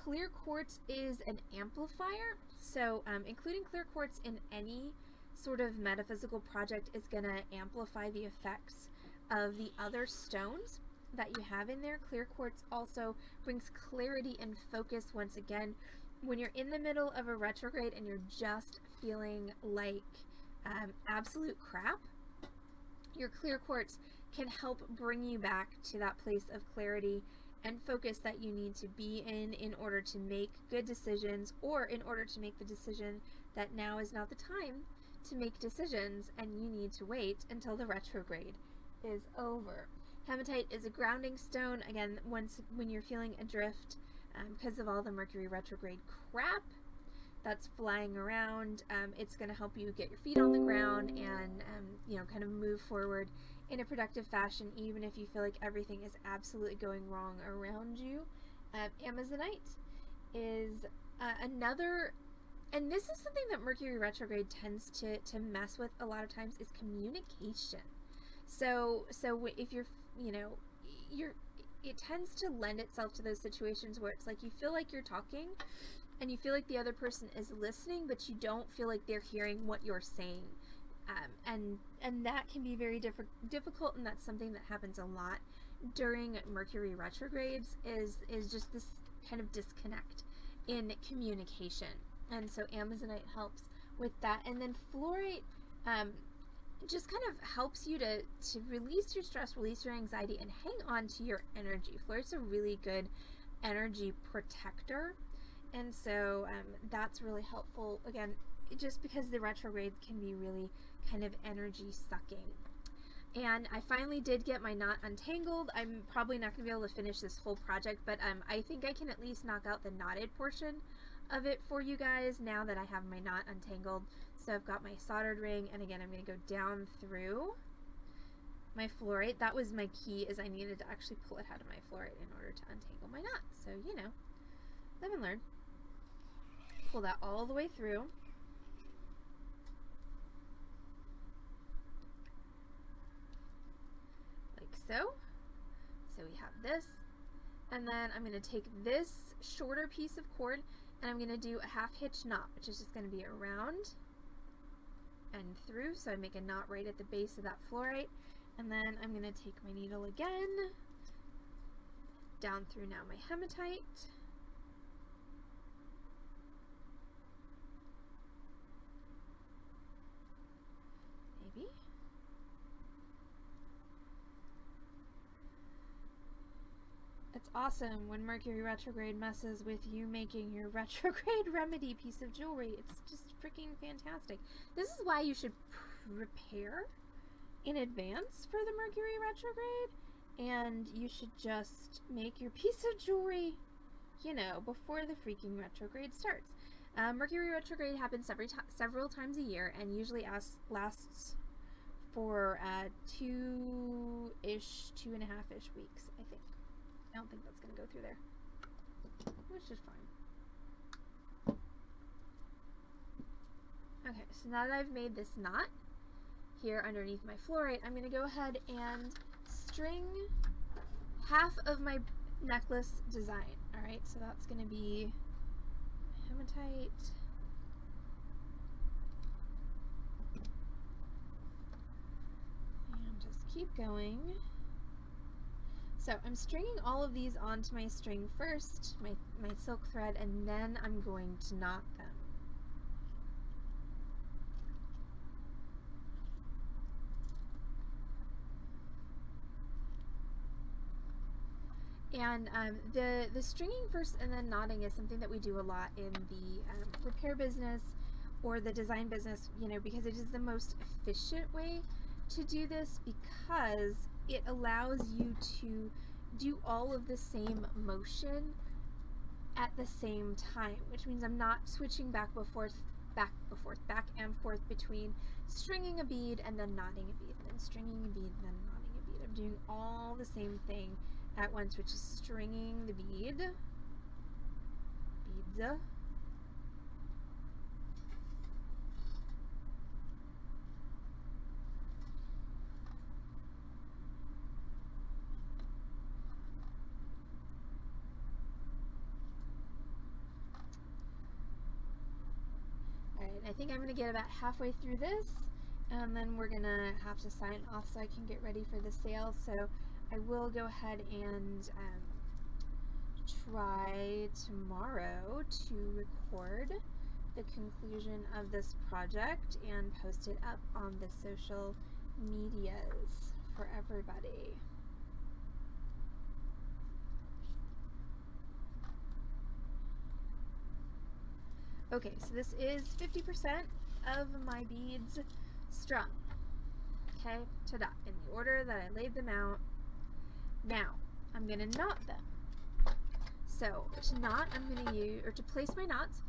Clear quartz is an amplifier, so including clear quartz in any sort of metaphysical project is going to amplify the effects of the other stones that you have in there. Clear quartz also brings clarity and focus once again. When you're in the middle of a retrograde and you're just feeling like absolute crap, your clear quartz can help bring you back to that place of clarity and focus that you need to be in order to make good decisions, or in order to make the decision that now is not the time to make decisions and you need to wait until the retrograde is over. Hematite is a grounding stone. Again, when you're feeling adrift, because of all the Mercury retrograde crap that's flying around. It's going to help you get your feet on the ground and, you know, kind of move forward in a productive fashion, even if you feel like everything is absolutely going wrong around you. Amazonite is another, and this is something that Mercury retrograde tends to mess with a lot of times, is communication. So if you're, you know, it tends to lend itself to those situations where it's like you feel like you're talking and you feel like the other person is listening, but you don't feel like they're hearing what you're saying. And that can be very difficult, and that's something that happens a lot during Mercury retrogrades, is just this kind of disconnect in communication. And so Amazonite helps with that. And then fluorite just kind of helps you to release your stress, release your anxiety, and hang on to your energy. Fluorite's a really good energy protector. And so that's really helpful, again, just because the retrograde can be really kind of energy sucking. And I finally did get my knot untangled. I'm probably not going to be able to finish this whole project, but I think I can at least knock out the knotted portion of it for you guys now that I have my knot untangled. So I've got my soldered ring, and again, I'm going to go down through my fluorite. That was my key, is I needed to actually pull it out of my fluorite in order to untangle my knot. So, you know, live and learn. Pull that all the way through. Like so. So we have this. And then I'm going to take this shorter piece of cord and I'm going to do a half hitch knot, which is just going to be around and through. So I make a knot right at the base of that fluorite. And then I'm going to take my needle again, down through now my hematite. Maybe. It's awesome when Mercury retrograde messes with you making your retrograde remedy piece of jewelry. It's just freaking fantastic. This is why you should prepare in advance for the Mercury retrograde, and you should just make your piece of jewelry, you know, before the freaking retrograde starts. Mercury retrograde happens several times a year and usually lasts for 2.5-ish weeks, I think. I don't think that's going to go through there, which is fine. Okay, so now that I've made this knot here underneath my fluorite, I'm going to go ahead and string half of my necklace design. Alright, so that's going to be hematite. And just keep going. So I'm stringing all of these onto my string first, my silk thread, and then I'm going to knot them. And the stringing first and then knotting is something that we do a lot in the repair business or the design business, you know, because it is the most efficient way to do this, because it allows you to do all of the same motion at the same time, which means I'm not switching back and forth between stringing a bead and then knotting a bead, and then stringing a bead and then knotting a bead. I'm doing all the same thing at once, which is stringing the beads, Alright, I think I'm going to get about halfway through this, and then we're going to have to sign off so I can get ready for the sale. So I will go ahead and try tomorrow to record the conclusion of this project and post it up on the social medias for everybody. Okay, so this is 50% of my beads strung. Okay, ta-da, in the order that I laid them out. Now, I'm going to knot them. So to knot, I'm going to use, or to place my knots,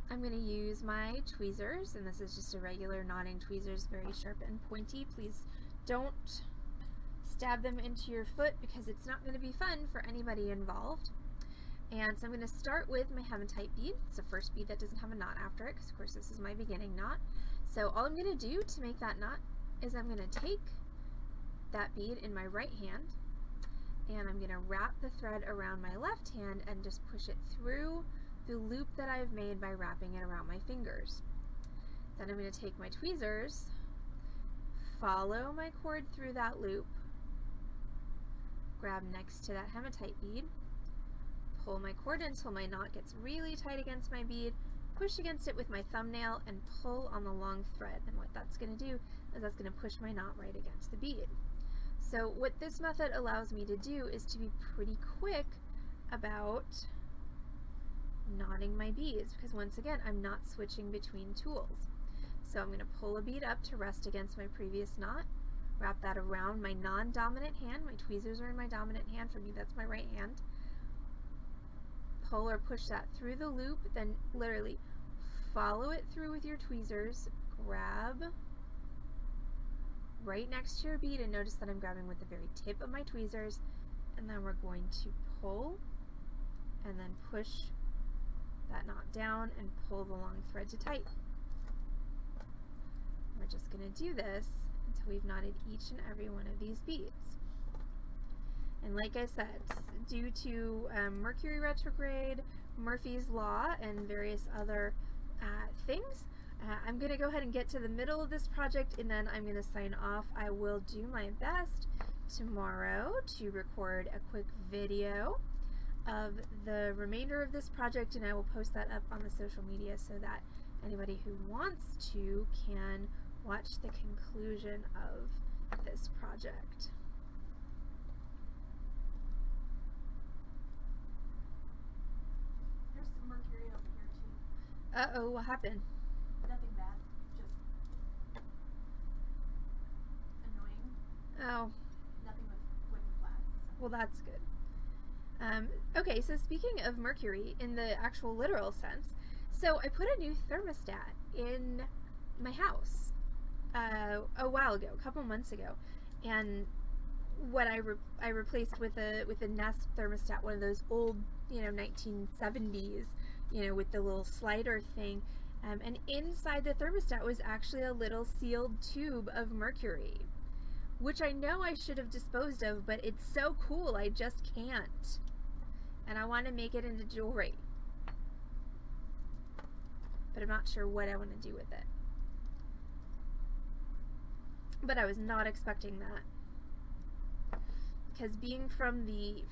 I'm going to use my tweezers, and this is just a regular knotting tweezers, very sharp and pointy. Please don't stab them into your foot because it's not going to be fun for anybody involved. And so I'm going to start with my hematite bead. It's the first bead that doesn't have a knot after it, because of course this is my beginning knot. So all I'm going to do to make that knot is I'm going to take that bead in my right hand, and I'm going to wrap the thread around my left hand and just push it through the loop that I've made by wrapping it around my fingers. Then I'm going to take my tweezers, follow my cord through that loop, grab next to that hematite bead, pull my cord until my knot gets really tight against my bead, push against it with my thumbnail, and pull on the long thread. And what that's going to do is that's going to push my knot right against the bead. So what this method allows me to do is to be pretty quick about knotting my beads, because once again I'm not switching between tools. So I'm going to pull a bead up to rest against my previous knot, wrap that around my non-dominant hand. My tweezers are in my dominant hand. For me, that's my right hand. Pull or push that through the loop, then literally follow it through with your tweezers, grab right next to your bead, and notice that I'm grabbing with the very tip of my tweezers, and then we're going to pull and then push that knot down and pull the long thread to tight. We're just going to do this until we've knotted each and every one of these beads. And like I said, due to Mercury retrograde, Murphy's Law, and various other things, I'm going to go ahead and get to the middle of this project, and then I'm going to sign off. I will do my best tomorrow to record a quick video of the remainder of this project, and I will post that up on the social media so that anybody who wants to can watch the conclusion of this project. There's some Mercury over here too. Uh-oh, what happened? Nothing bad, just annoying. Oh, Nothing with the flats. well, that's good. Okay, so speaking of Mercury in the actual literal sense, so I put a new thermostat in my house a while ago, a couple months ago, and what I replaced with a Nest thermostat, one of those old, 1970s, with the little slider thing, and inside the thermostat was actually a little sealed tube of mercury, which I know I should have disposed of, but it's so cool, I just can't. And I want to make it into jewelry. But I'm not sure what I want to do with it. But I was not expecting that. Because being from the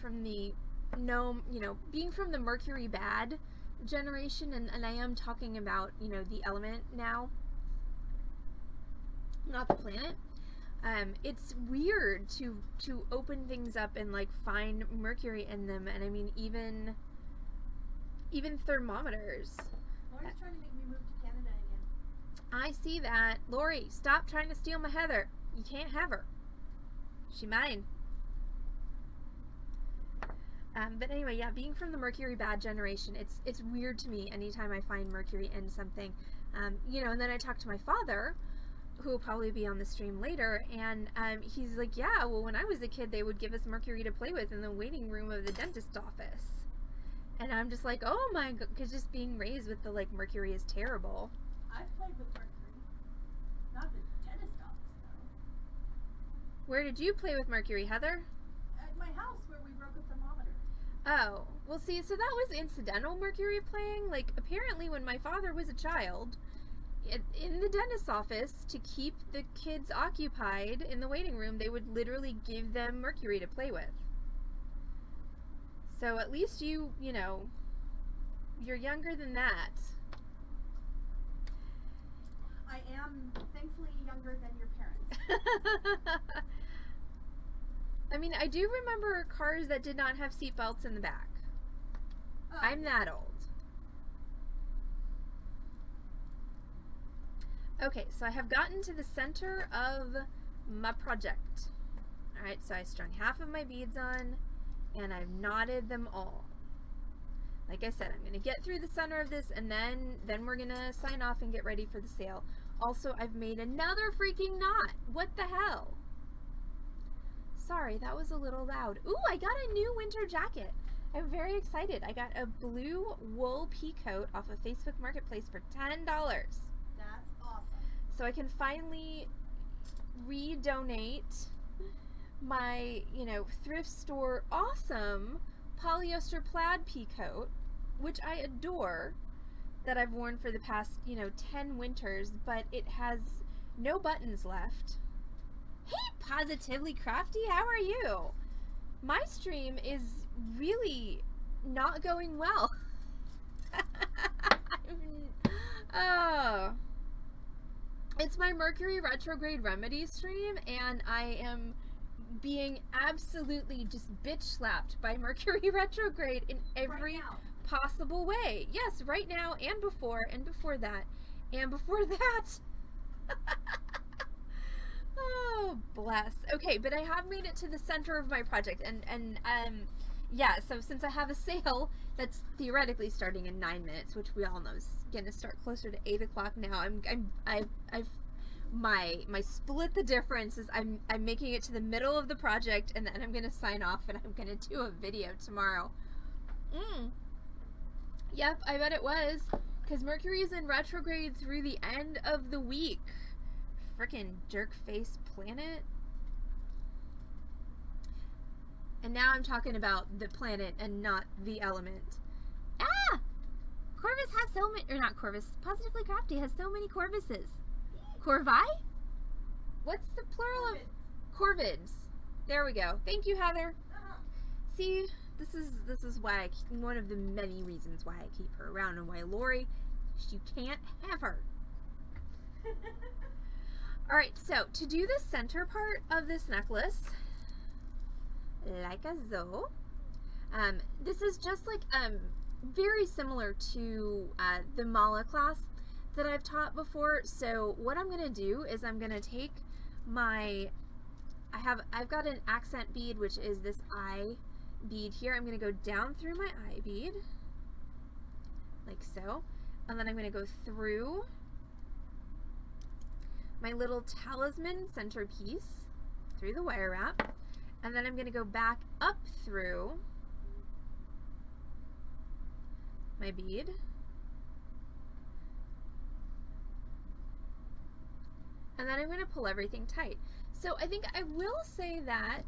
being from the Mercury bad generation, and I am talking about, the element now, not the planet. It's weird to open things up and find mercury in them, and I mean even thermometers. Laura's trying to make me move to Canada again. I see that. Lori, stop trying to steal my Heather. You can't have her. She mine. But anyway, yeah, being from the Mercury bad generation, it's weird to me anytime I find mercury in something. And then I talked to my father, who will probably be on the stream later, and he's like, yeah, well, when I was a kid, they would give us mercury to play with in the waiting room of the dentist office. And I'm just like, oh my god, because just being raised with the, mercury is terrible. I've played with mercury. Not the dentist office, though. Where did you play with mercury, Heather? At my house, where we broke a thermometer. Oh, well, see, so that was incidental mercury playing. Apparently when my father was a child, in the dentist's office, to keep the kids occupied in the waiting room, they would literally give them mercury to play with. So at least you're younger than that. I am thankfully younger than your parents. I mean, I do remember cars that did not have seat belts in the back. Oh, I'm that old. Okay, so I have gotten to the center of my project. Alright, so I strung half of my beads on, and I've knotted them all. like I said, I'm going to get through the center of this, and then we're going to sign off and get ready for the sale. Also, I've made another freaking knot. What the hell? Sorry, that was a little loud. Ooh, I got a new winter jacket. I'm very excited. I got a blue wool pea coat off of Facebook Marketplace for $10. That's awesome. So I can finally redonate my, thrift store awesome polyester plaid pea coat, which I adore, that I've worn for the past, 10 winters, but it has no buttons left. Hey, Positively Crafty, how are you? My stream is really not going well. Oh. It's my Mercury Retrograde Remedy stream, and I am being absolutely just bitch slapped by Mercury Retrograde in every possible way. Yes, right now and before that and before that. Oh, bless. Okay, but I have made it to the center of my project, and yeah, so since I have a sale that's theoretically starting in 9 minutes, which we all know is gonna start closer to 8 o'clock now, I've my split the difference is I'm making it to the middle of the project, and then I'm gonna sign off, and I'm gonna do a video tomorrow. Yep, I bet it was, because Mercury is in retrograde through the end of the week. Frickin' jerk face planet. And now I'm talking about the planet and not the element. Ah! Corvus has so many, or not Corvus, Positively Crafty has so many Corvuses. Corvi? What's the plural of Corvids? There we go. Thank you, Heather. See, this is why one of the many reasons why I keep her around, and why Lori, you can't have her. All right, so to do the center part of this necklace, like a zo, this is just like very similar to the Mala class that I've taught before. So what I'm gonna do is I'm gonna take my, I've got an accent bead, which is this eye bead here. I'm gonna go down through my eye bead, like so, and then I'm gonna go through my little talisman centerpiece through the wire wrap, and then I'm going to go back up through my bead, and then I'm going to pull everything tight. So I think I will say that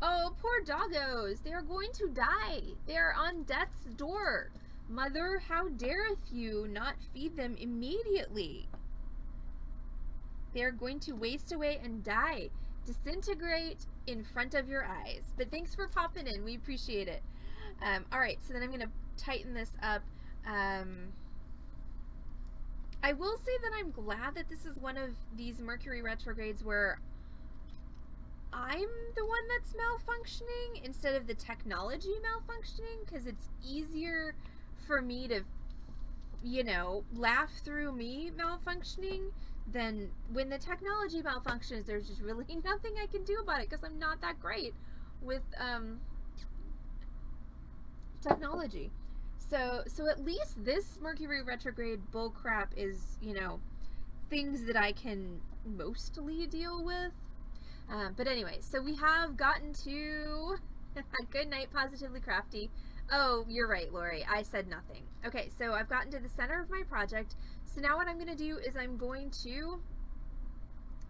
oh, poor doggos, they are going to die. They are on death's door. Mother, how dareth you not feed them immediately? They're going to waste away and die, disintegrate in front of your eyes. But thanks for popping in. We appreciate it. All right, so then I'm going to tighten this up. I will say that I'm glad that this is one of these Mercury retrogrades where I'm the one that's malfunctioning instead of the technology malfunctioning, because it's easier for me to, laugh through me malfunctioning than when the technology malfunctions. There's just really nothing I can do about it because I'm not that great with technology. So at least this Mercury retrograde bullcrap is, things that I can mostly deal with. But anyway, so we have gotten to good night, Positively Crafty. Oh, you're right, Lori. I said nothing. Okay, so I've gotten to the center of my project. So now what I'm going to do is I'm going to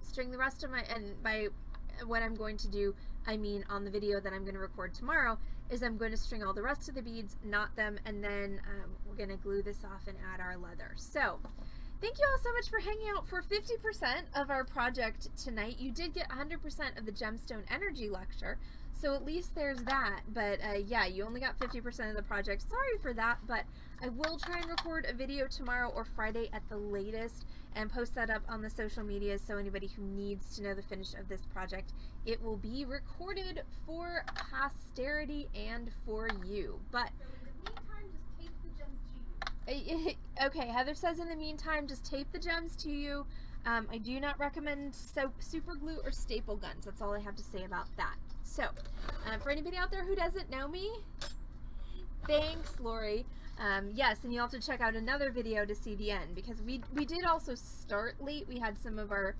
string the rest of my, and by what I'm going to do, I mean on the video that I'm going to record tomorrow, is I'm going to string all the rest of the beads, knot them, and then we're going to glue this off and add our leather. So thank you all so much for hanging out for 50% of our project tonight. You did get 100% of the Gemstone Energy lecture, so at least there's that. But yeah, you only got 50% of the project. Sorry for that, but I will try and record a video tomorrow or Friday at the latest and post that up on the social media, so anybody who needs to know the finish of this project, it will be recorded for posterity and for you. But So in the meantime, just tape the gems to you. okay, Heather says in the meantime, just tape the gems to you. I do not recommend super glue or staple guns. That's all I have to say about that. So, for anybody out there who doesn't know me, Thanks, Lori. Yes, and you'll have to check out another video to see the end, because we did also start late. We had some of our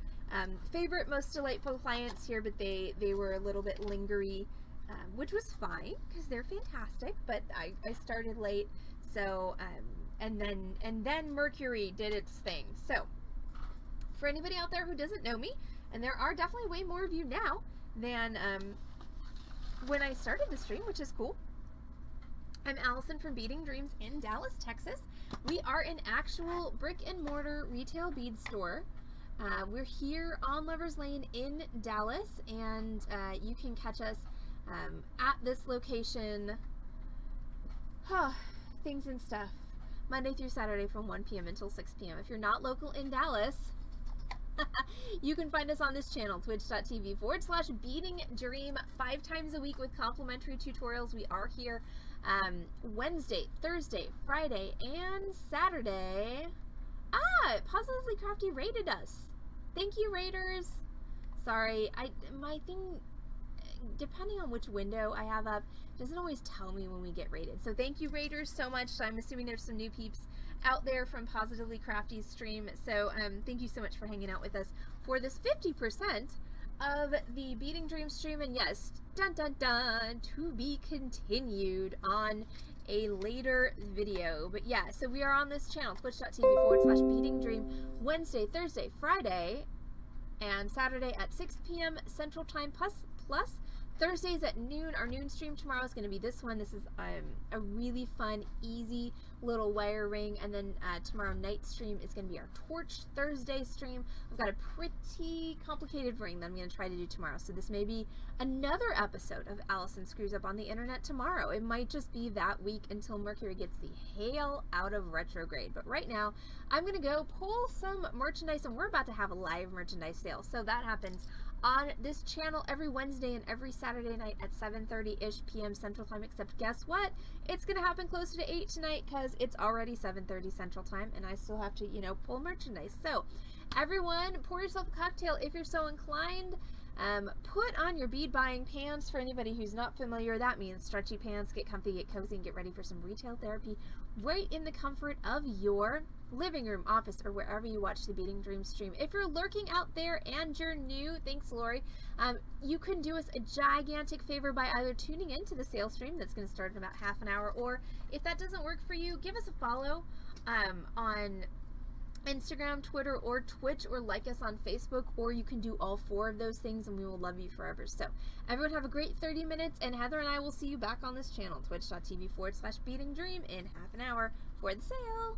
favorite, most delightful clients here, but they were a little bit lingery, which was fine because they're fantastic. But I started late, so and then Mercury did its thing. So for anybody out there who doesn't know me, and there are definitely way more of you now than when I started the stream, which is cool. I'm Allison from Beading Dreams in Dallas, Texas. We are an actual brick and mortar retail bead store. We're here on Lover's Lane in Dallas, and you can catch us at this location, things and stuff, Monday through Saturday from 1 p.m. until 6 p.m. If you're not local in Dallas, you can find us on this channel, twitch.tv/Beading Dream, 5 times a week with complimentary tutorials. We are here Wednesday, Thursday, Friday, and Saturday. Positively Crafty rated us. Thank you, Raiders. Sorry, my thing, depending on which window I have up, doesn't always tell me when we get rated. So thank you, Raiders, so much. I'm assuming there's some new peeps out there from Positively Crafty's stream. So thank you so much for hanging out with us for this 50% of the Beading Dream stream. And yes, dun dun dun, to be continued on a later video. But yeah, so we are on this channel, twitch.tv/Beading Dream, Wednesday, Thursday, Friday, and Saturday at 6 p.m. Central Time, plus Thursdays at noon. Our noon stream tomorrow is going to be this one. This is a really fun, easy little wire ring. And then tomorrow night stream is going to be our Torch Thursday stream. I've got a pretty complicated ring that I'm going to try to do tomorrow. So this may be another episode of Allison Screws Up on the Internet tomorrow. It might just be that week until Mercury gets the hell out of retrograde. But right now, I'm going to go pull some merchandise, and we're about to have a live merchandise sale. So that happens on this channel every Wednesday and every Saturday night at 7:30-ish p.m. Central Time, except guess what? It's going to happen closer to 8 tonight because it's already 7:30 Central Time, and I still have to, pull merchandise. So everyone, pour yourself a cocktail if you're so inclined. Put on your bead buying pants. For anybody who's not familiar, that means stretchy pants. Get comfy, get cozy, and get ready for some retail therapy right in the comfort of your living room, office, or wherever you watch the Beading Dream stream. If you're lurking out there and you're new, thanks, Lori, you can do us a gigantic favor by either tuning into the sales stream that's going to start in about half an hour, or if that doesn't work for you, give us a follow on Instagram, Twitter, or Twitch, or like us on Facebook, or you can do all 4 of those things and we will love you forever. So everyone have a great 30 minutes, and Heather and I will see you back on this channel, twitch.tv/Beading Dream, in half an hour for the sale.